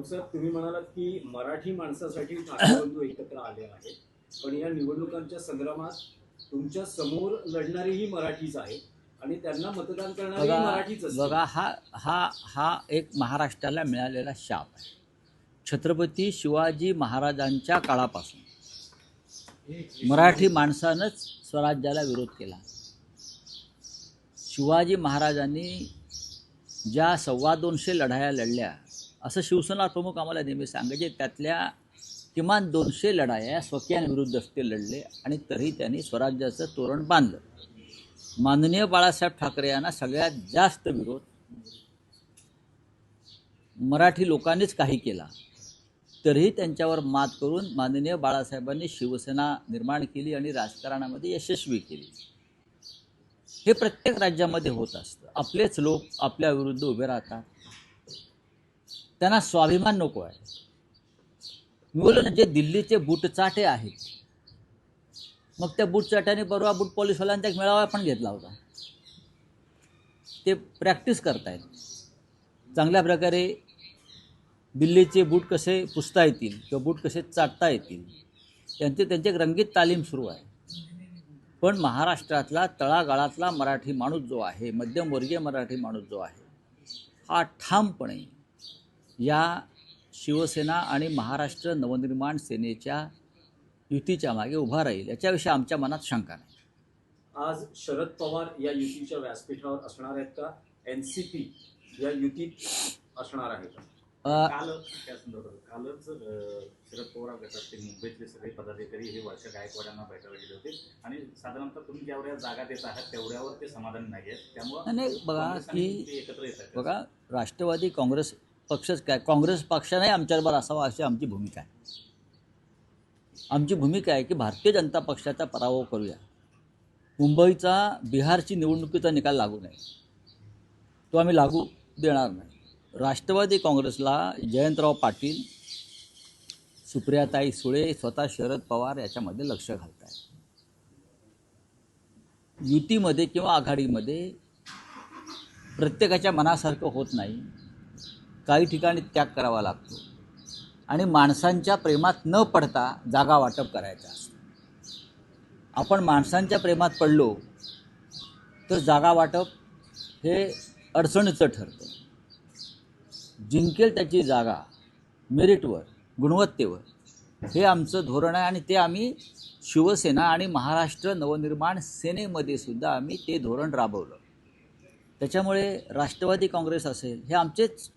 राऊत साहेब, तुम्ही म्हणालात की मराठी माणसासाठी ठाकरे बंधू एकत्र आले आहेत, पण या निवडणुकांच्या संग्रामात तुमच्या समोर लढणारेही मराठीच आहेत आणि त्यांना मतदान करणारेही मराठीच असतील. बघा, हा हा हा एक महाराष्ट्राला मिळालेला शाप आहे. छत्रपती शिवाजी महाराजांच्या काळापासून मराठी माणसानंच स्वराज्याला विरोध केला. शिवाजी महाराजांनी ज्या 250 लढाया लढल्या असं शिवसेना प्रमुख आम्हाला नेहमी सांगायचे. त्यातल्या किमान 200 लढाया स्वकीयांविरुद्ध ते लढले आणि तरी त्यांनी स्वराज्याचं तोरण बांधलं. माननीय बाळासाहेब ठाकरे यांना सगळ्यात जास्त विरोध मराठी लोकांनीच काही केला, तरीही त्यांच्यावर मात करून माननीय बाळासाहेबांनी शिवसेना निर्माण केली आणि राजकारणामध्ये यशस्वी केली. हे प्रत्येक राज्यामध्ये होत असतं. आपलेच लोक आपल्या विरुद्ध उभे राहतात. त्यांना स्वाभिमान नको आहे. मी बोललो ना, जे दिल्लीचे बूटचाटे आहेत, मग त्या बूटचाट्याने परवा बूट पॉलिसवाल्यांचा एक मेळावा पण घेतला होता. ते प्रॅक्टिस करतायत चांगल्या प्रकारे दिल्लीचे बूट कसे पुसता येतील किंवा बूट कसे चाटता येतील, त्यांची एक रंगीत तालीम सुरू आहे. पण महाराष्ट्रातला तळागाळातला मराठी माणूस जो आहे, मध्यमवर्गीय मराठी माणूस जो आहे, हा ठामपणे या शिवसेना आणि महाराष्ट्र नवनिर्माण सेनेच्या युतीच्या मागे उभा राहील, याच्याविषयी आमच्या मनात शंका नाही. आज शरद पवार या युतीच्या व्यासपीठावर असणार आहेत का? एनसीपी या युतीत असणार आहे का? कालच शरद पवार गटाचे मुंबईतले सगळे पदाधिकारी हे वर्षा गायकवाडांना भेटायला गेले होते आणि साधारणतः तुम्ही जेवढ्या जागा देत आहात तेवढ्यावर ते समाधान नाही आहेत. त्यामुळे बघा की एकत्र येतात. बघा, राष्ट्रवादी काँग्रेस पक्षच काय, काँग्रेस पक्षाने आमच्याबरोबर असावा अशी आमची भूमिका आहे. आमची भूमिका आहे की भारतीय जनता पक्षाचा पराभव करूया. मुंबईचा बिहारची निवडणुकीचा निकाल लागू नये, तो आम्ही लागू देणार नाही. राष्ट्रवादी काँग्रेसला जयंतराव पाटील, सुप्रियाताई सुळे, स्वतः शरद पवार याच्यामध्ये लक्ष घालत आहेत. युतीमध्ये किंवा आघाडीमध्ये प्रत्येकाच्या मनासारखं होत नाही. काही ठिकाणी त्याग करावा लागतो आणि माणसांच्या प्रेमात न पडता जागा वाटप करायचं असतं. आपण माणसांच्या प्रेमात पडलो तर जागा वाटप हे अडचणीचं ठरतं. जिंकेल त्याची जागा मेरिटवर, गुणवत्तेवर, हे आमचं धोरण आहे आणि ते आम्ही शिवसेना आणि महाराष्ट्र नवनिर्माण सेनेमध्ये सुद्धा आम्ही ते धोरण राबवलं. त्याच्यामुळे राष्ट्रवादी काँग्रेस असेल, हे आमचेच